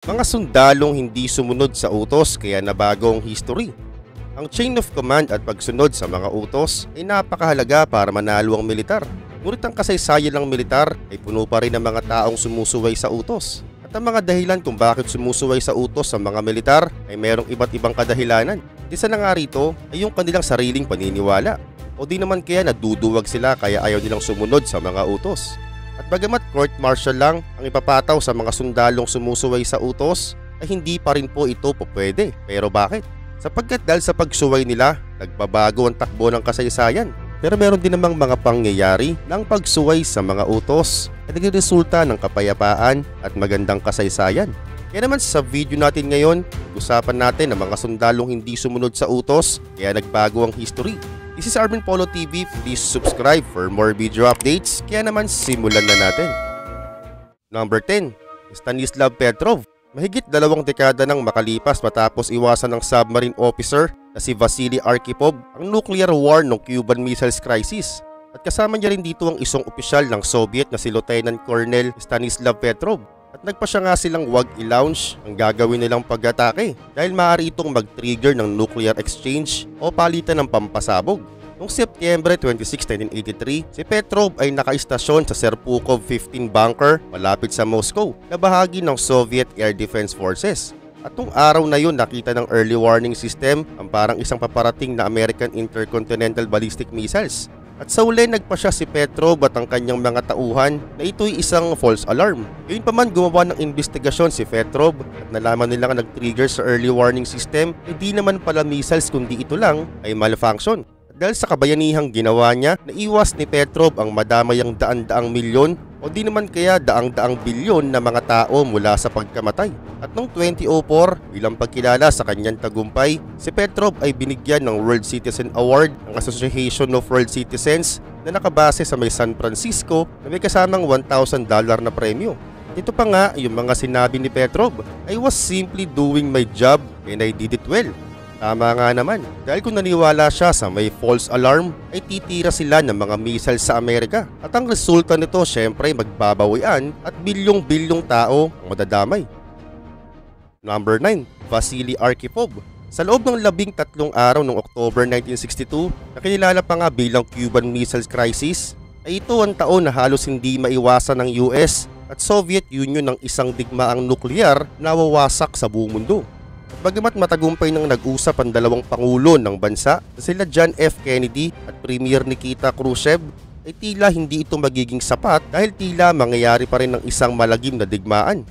Mga sundalong hindi sumunod sa utos kaya nabago ang history. Ang chain of command at pagsunod sa mga utos ay napakahalaga para manalo ang militar. Ngunit ang kasaysayan ng militar ay puno pa rin ng mga taong sumusuway sa utos. At ang mga dahilan kung bakit sumusuway sa utos sa mga militar ay merong iba't ibang kadahilanan. Isa na nga rito ay yung kanilang sariling paniniwala. O di naman kaya naduduwag sila kaya ayaw nilang sumunod sa mga utos. At bagamat court martial lang ang ipapataw sa mga sundalong sumusuway sa utos, ay hindi pa rin po ito pwede. Pero bakit? Sapagkat dahil sa pagsuway nila, nagbabago ang takbo ng kasaysayan. Pero meron din namang mga pangyayari ng pagsuway sa mga utos ay nagresulta ng kapayapaan at magandang kasaysayan. Kaya naman sa video natin ngayon, usapan natin ang mga sundalong hindi sumunod sa utos kaya nagbago ang history. This is Arvin Polo TV. Please subscribe for more video updates. Kaya naman simulan na natin. Number 10. Stanislav Petrov. Mahigit 2 dekada nang makalipas matapos iwasan ng submarine officer na si Vasily Arkhipov ang nuclear war ng Cuban Missiles Crisis. At kasama niya rin dito ang isang opisyal ng Soviet na si Lieutenant Colonel Stanislav Petrov. At nagpasya nga silang wag i-launch ang gagawin nilang pag-atake dahil maaari itong mag-trigger ng nuclear exchange o palitan ng pampasabog. Noong Setyembre 26, 1983, si Petrov ay nakaistasyon sa Serpukhov 15 bunker malapit sa Moscow na bahagi ng Soviet Air Defense Forces. At noong araw na yun nakita ng early warning system ang parang isang paparating na American Intercontinental Ballistic Missiles. At sa uli nagpa siya si Petrov at ang kanyang mga tauhan na ito'y isang false alarm. Gayunpaman gumawa ng investigasyon si Petrov at nalaman nilang nag-trigger sa early warning system hindi naman pala missiles kundi ito lang ay malfunction. At dahil sa kabayanihang ginawa niya, naiwas ni Petrov ang madamay ang daan-daang milyon o di naman kaya daang-daang bilyon na mga tao mula sa pagkamatay. At noong 2004, bilang pagkilala sa kanyang tagumpay, si Petrov ay binigyan ng World Citizen Award ng Association of World Citizens na nakabase sa may San Francisco na may kasamang $1,000 na premyo. Ito pa nga yung mga sinabi ni Petrov, "I was simply doing my job and I did it well." Tama nga naman, dahil kung naniwala siya sa may false alarm ay titira sila ng mga missiles sa Amerika. At ang resulta nito syempre magbabawian at bilyong-bilyong tao ang madadamay. Number 9. Vasily Arkhipov. Sa loob ng 13 araw noong October 1962, na kinilala pa nga bilang Cuban Missiles Crisis, ay ito ang taon na halos hindi maiwasan ng US at Soviet Union ng isang digmaang nuklear na wawasak sa buong mundo. Bagamat matagumpay nang nag-usap ang dalawang pangulo ng bansa na sila John F. Kennedy at Premier Nikita Khrushchev, ay tila hindi ito magiging sapat dahil tila mangyayari pa rin ng isang malagim na digmaan.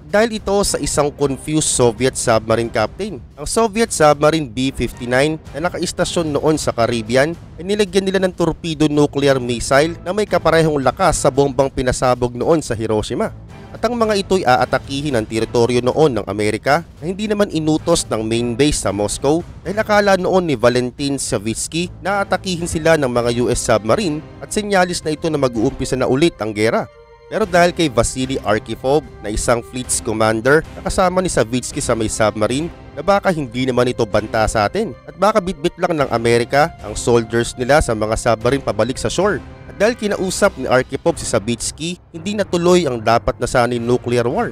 Dahil ito sa isang confused Soviet submarine captain. Ang Soviet submarine B-59 na nakaistasyon noon sa Caribbean ay nilagyan nila ng torpedo nuclear missile na may kaparehong lakas sa bombang pinasabog noon sa Hiroshima. At ang mga ito'y aatakihin ang teritoryo noon ng Amerika na hindi naman inutos ng main base sa Moscow dahil akala noon ni Valentin Savitsky na aatakihin sila ng mga US submarine at senyalis na ito na mag-uumpisa na ulit ang gera. Pero dahil kay Vasily Arkhipov na isang fleet's commander na kasama ni Savitsky sa may submarine na baka hindi naman ito banta sa atin at baka bitbit lang ng Amerika ang soldiers nila sa mga submarine pabalik sa shore. Dahil kinausap ni Arkhipov si Savitsky, hindi natuloy ang dapat na sanay nuclear war.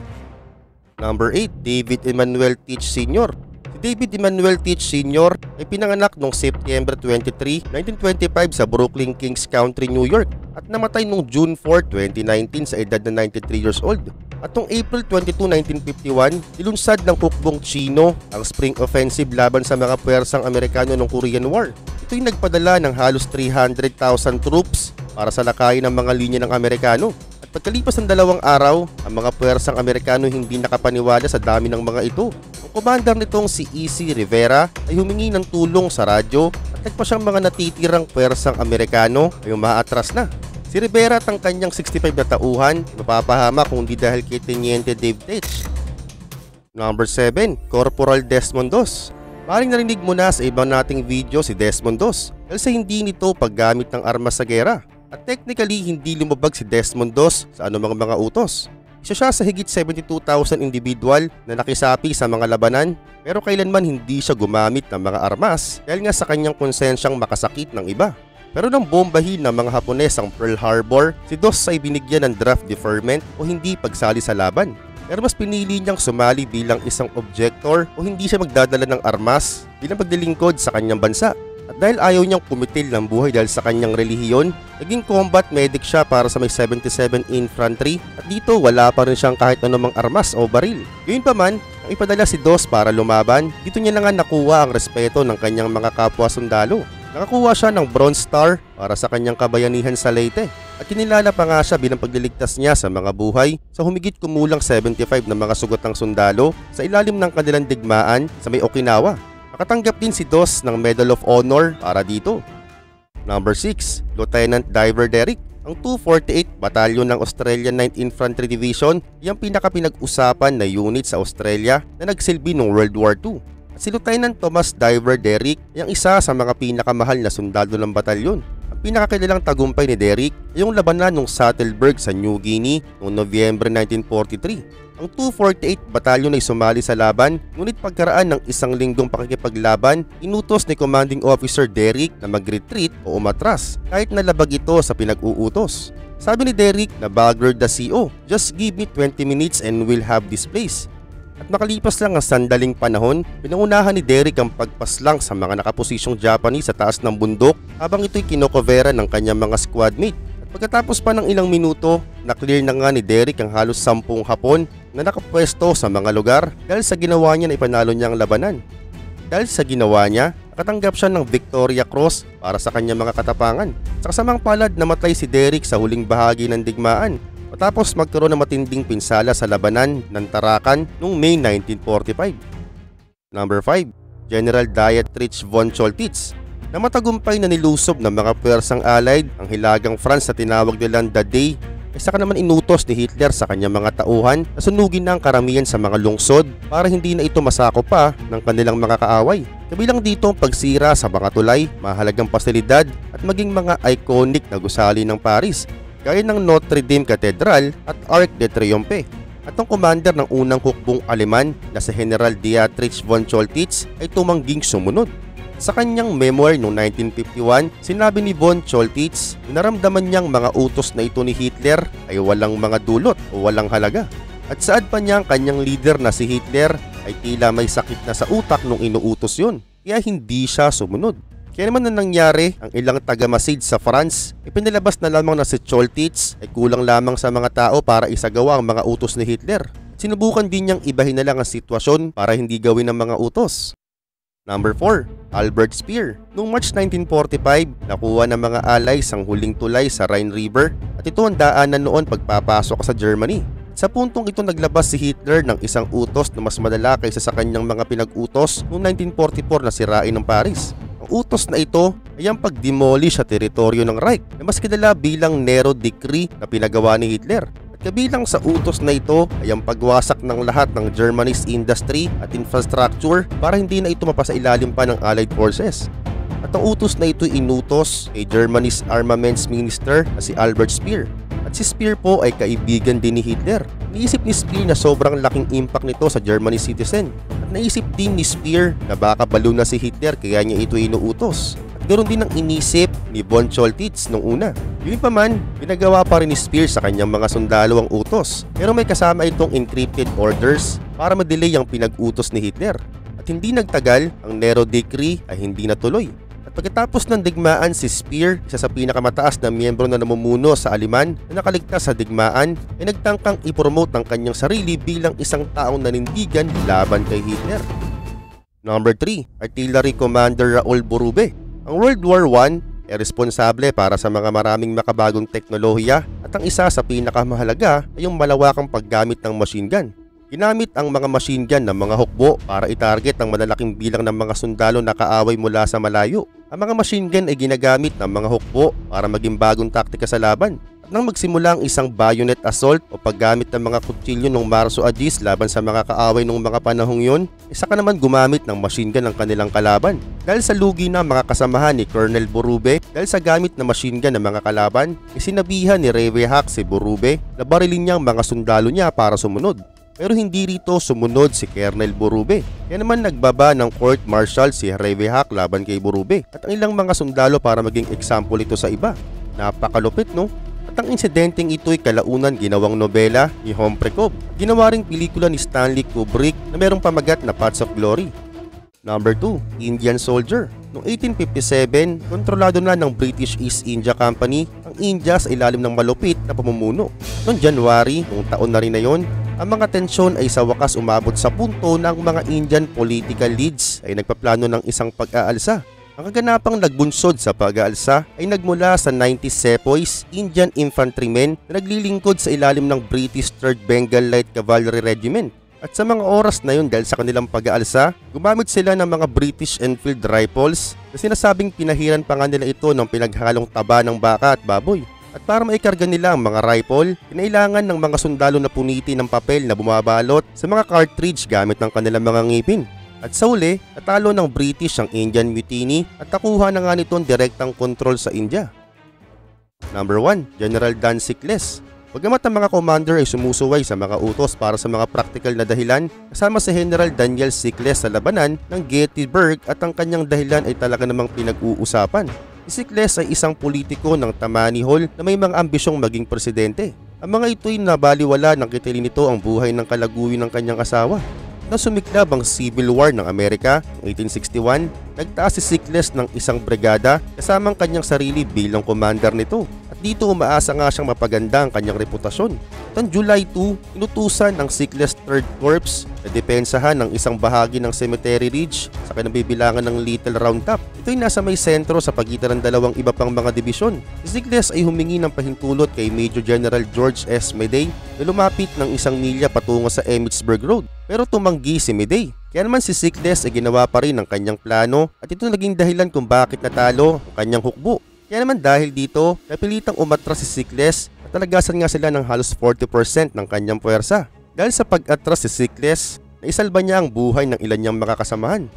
Number 8. David Emanuel Teach Sr. Si David Emanuel Teach Sr. ay pinanganak noong September 23, 1925 sa Brooklyn, Kings County, New York at namatay noong June 4, 2019 sa edad na 93 years old. At noong April 22, 1951, nilunsad ng hukbong Chino ang Spring Offensive laban sa mga puwersang Amerikano ng Korean War. Ito'y nagpadala ng halos 300,000 troops para sa lakayin ng mga linya ng Amerikano. At pagkalipas ng 2 araw, ang mga puwersang Amerikano hindi nakapaniwala sa dami ng mga ito. Ang commander nitong si E.C. Rivera ay humingi ng tulong sa radyo at nagpa siyang mga natitirang puwersang Amerikano ay umaatras na. Si Rivera at ang kanyang 65 na tauhan mapapahama kung di dahil kay Teniente Dave Teach. Number 7. Corporal Desmond Doss. Maring narinig mo na sa ibang nating video si Desmond Doss dahil sa hindi nito paggamit ng armas sa gera. At technically hindi lumabag si Desmond Doss sa anumang mga utos. Isa siya sa higit 72,000 individual na nakisapi sa mga labanan pero kailanman hindi siya gumamit ng mga armas dahil nga sa kanyang konsensyang makasakit ng iba. Pero nang bombahin ng mga Hapones ang Pearl Harbor, si Doss ay binigyan ng draft deferment o hindi pagsali sa laban. Pero mas pinili niyang sumali bilang isang objector o hindi siya magdadala ng armas bilang paglilingkod sa kanyang bansa. At dahil ayaw niyang kumitil ng buhay dahil sa kanyang relihiyon, naging combat medic siya para sa may 77 Infantry at dito wala pa rin siyang kahit anumang armas o baril. Gayunpaman, ang ipadala si Dos para lumaban, dito niya na nga nakuha ang respeto ng kanyang mga kapwa sundalo. Nakakuha siya ng Bronze Star para sa kanyang kabayanihan sa Leyte at kinilala pa nga siya bilang pagliligtas niya sa mga buhay sa humigit kumulang 75 na mga sugatang sundalo sa ilalim ng kanilang digmaan sa may Okinawa. Nakatanggap din si Dos ng Medal of Honor para dito. Number 6, Lieutenant Diver Derrick. Ang 248 Batalyon ng Australian 9th Infantry Division ay ang pinakapinag-usapan na unit sa Australia na nagsilbi noong World War II. At si Lieutenant Thomas Diver Derrick ay ang isa sa mga pinakamahal na sundalo ng batalyon. Ang pinakakilalang tagumpay ni Derrick ay yung labanan ng Saddleberg sa New Guinea noong Nobyembre 1943. Ang 248 Batalyon ay sumali sa laban, ngunit pagkaraan ng isang linggong pakikipaglaban, inutos ni Commanding Officer Derrick na mag-retreat o umatras kahit nalabag ito sa pinag-uutos. Sabi ni Derrick na bagger the CO, "Just give me 20 minutes and we'll have this place." At makalipas lang ang sandaling panahon, pinangunahan ni Derrick ang pagpaslang sa mga nakaposisyong Japanese sa taas ng bundok habang ito'y kinokovera ng kanyang mga squadmate. Pagkatapos pa ng ilang minuto, na-clear na nga ni Derrick ang halos 10 Hapon na nakapwesto sa mga lugar dahil sa ginawa niya na ipanalo niya ang labanan. Dahil sa ginawa niya, nakatanggap siya ng Victoria Cross para sa kanyang mga katapangan. Sa kasamang palad, namatay si Derrick sa huling bahagi ng digmaan matapos magkaroon ng matinding pinsala sa labanan ng Tarakan noong May 1945. Number 5, General Dietrich von Choltitz. Na matagumpay na nilusob ng mga puwersang Allied ang hilagang France na tinawag nilang The Day ay saka naman inutos ni Hitler sa kanyang mga tauhan na sunugin na ang karamihan sa mga lungsod para hindi na ito masakop pa ng kanilang mga kaaway. Kabilang dito ang pagsira sa mga tulay, mahalagang pasilidad at maging mga iconic na gusali ng Paris gaya ng Notre Dame Cathedral at Arc de Triomphe. At ang commander ng unang hukbong Aleman na si General Dietrich von Choltitz ay tumangging sumunod. Sa kanyang memoir noong 1951, sinabi ni von Choltitz na naramdaman niyang mga utos na ito ni Hitler ay walang mga dulot o walang halaga. At saad pa niya ang kanyang leader na si Hitler ay tila may sakit na sa utak nung inuutos yun, kaya hindi siya sumunod. Kaya naman na nangyari, ang ilang taga-Masid sa France, ipinilabas na lamang na si Choltitz ay kulang lamang sa mga tao para isagawa ang mga utos ni Hitler. Sinubukan din niyang ibahin na lang ang sitwasyon para hindi gawin ang mga utos. Number 4, Albert Speer. Noong March 1945, nakuha ng mga Allies ang huling tulay sa Rhine River at ito ang daanan noon pagpapasok sa Germany. Sa puntong ito naglabas si Hitler ng isang utos na mas madala kaysa sa kanyang mga pinag-utos noong 1944 na sirain ng Paris. Ang utos na ito ay ang pag-demolish sa teritoryo ng Reich na mas kilala bilang Nero Decree na pinagawa ni Hitler. Kabilang sa utos na ito ay ang pagwasak ng lahat ng Germany's industry at infrastructure para hindi na ito mapasailalim pa ng Allied forces. At ang utos na ito inutos kay Germany's Armaments Minister na si Albert Speer. At si Speer po ay kaibigan din ni Hitler. Naisip ni Speer na sobrang laking impact nito sa Germany citizen. At naisip din ni Speer na baka balo na si Hitler kaya niya ito inuutos. Ganoon din ang inisip ni von Choltitz nung una. Yun pa man, pinagawa pa rin ni Speer sa kanyang mga sundalo ang utos. Pero may kasama itong encrypted orders para madelay ang pinag-utos ni Hitler. At hindi nagtagal, ang Nero Decree ay hindi natuloy. At pagkatapos ng digmaan, si Speer, isa sa pinakamataas na miyembro na namumuno sa Aleman na nakaligtas sa digmaan, ay nagtangkang ipromote ang kanyang sarili bilang isang taong nanindigan laban kay Hitler. Number 3, Artillery Commander Raoul Borube. Ang World War I ay responsable para sa mga maraming makabagong teknolohiya at ang isa sa pinakamahalaga ay yung malawakang paggamit ng machine gun. Ginamit ang mga machine gun ng mga hukbo para itarget ang malalaking bilang ng mga sundalo na kaaway mula sa malayo. Ang mga machine gun ay ginagamit ng mga hukbo para maging bagong taktika sa laban. At nang magsimula ang isang bayonet assault o paggamit ng mga kutsilyo ng Marso Agis laban sa mga kaaway ng mga panahong yun, isa ka naman gumamit ng machine gun ng kanilang kalaban. Dahil sa lugi na mga kasamahan ni Colonel Borube, dahil sa gamit na machine gun ng mga kalaban, isinabihan ni Revehak si Borube na barilin niya ang mga sundalo niya para sumunod. Pero hindi rito sumunod si Colonel Borube. Kaya naman nagbaba ng court martial si Revehak laban kay Borube at ang ilang mga sundalo para maging example ito sa iba. Napakalupit, no? At At ang insidenteng ito'y kalaunan ginawang nobela ni Homprecob. Ginawa ring pelikula ni Stanley Kubrick na merong pamagat na Paths of Glory. Number 2, Indian Soldier. Noong 1857, kontrolado na ng British East India Company ang India sa ilalim ng malupit na pamumuno. Noong January, noong taon na rin na yon, ang mga tensyon ay sa wakas umabot sa punto na ang mga Indian political leads ay nagpaplano ng isang pag-aalsa. Ang kaganapang nagbunsod sa pag-aalsa ay nagmula sa 90 sepoys Indian infantrymen na naglilingkod sa ilalim ng British 3rd Bengal Light Cavalry Regiment. At sa mga oras na yun dahil sa kanilang pag-aalsa, gumamit sila ng mga British Enfield rifles na sinasabing pinahiran pa nga nila ito ng pinaghalong taba ng baka at baboy. At para maikarga nila ang mga rifle, kinailangan ng mga sundalo na puniti ng papel na bumabalot sa mga cartridge gamit ng kanilang mga ngipin. At sa uli, natalo ng British ang Indian Mutiny at nakuha na nga nito ang direktang kontrol sa India. Number 1, General Dan Sickless. Bagamat ang mga commander ay sumusuway sa mga utos para sa mga practical na dahilan, kasama si General Daniel Sickless sa labanan ng Gettysburg at ang kanyang dahilan ay talaga namang pinag-uusapan. Si Sickless ay isang politiko ng Tammany Hall na may mga ambisyong maging presidente. Ang mga ito'y nabaliwala nang kitilin nito ang buhay ng kalaguyo ng kanyang asawa. Nang sumiklab ang Civil War ng Amerika noong 1861, nagtaas si Sickless ng isang brigada kasamang kanyang sarili bilang commander nito. At dito umaasa nga siyang mapaganda ang kanyang reputasyon. At ang July 2, inutusan ang Sickless 3rd Corps na depensahan ng isang bahagi ng Cemetery Ridge sa kinabibilangan ng Little Round Top. Ito'y nasa may sentro sa pagitan ng dalawang iba pang mga dibisyon. Si Sickless ay humingi ng pahintulot kay Major General George S. Meade na lumapit ng 1 milya patungo sa Emmitsburg Road. Pero tumanggi si Meade. Kaya naman si Sickless ay ginawa pa rin ang kanyang plano at ito naging dahilan kung bakit natalo ang kanyang hukbo. Kaya naman dahil dito, napilitang umatras si Sickless at talagasan nga sila ng halos 40% ng kanyang puwersa. Dahil sa pag-atras si Sickless, naisalba niya ang buhay ng ilan niyang makakasamahan.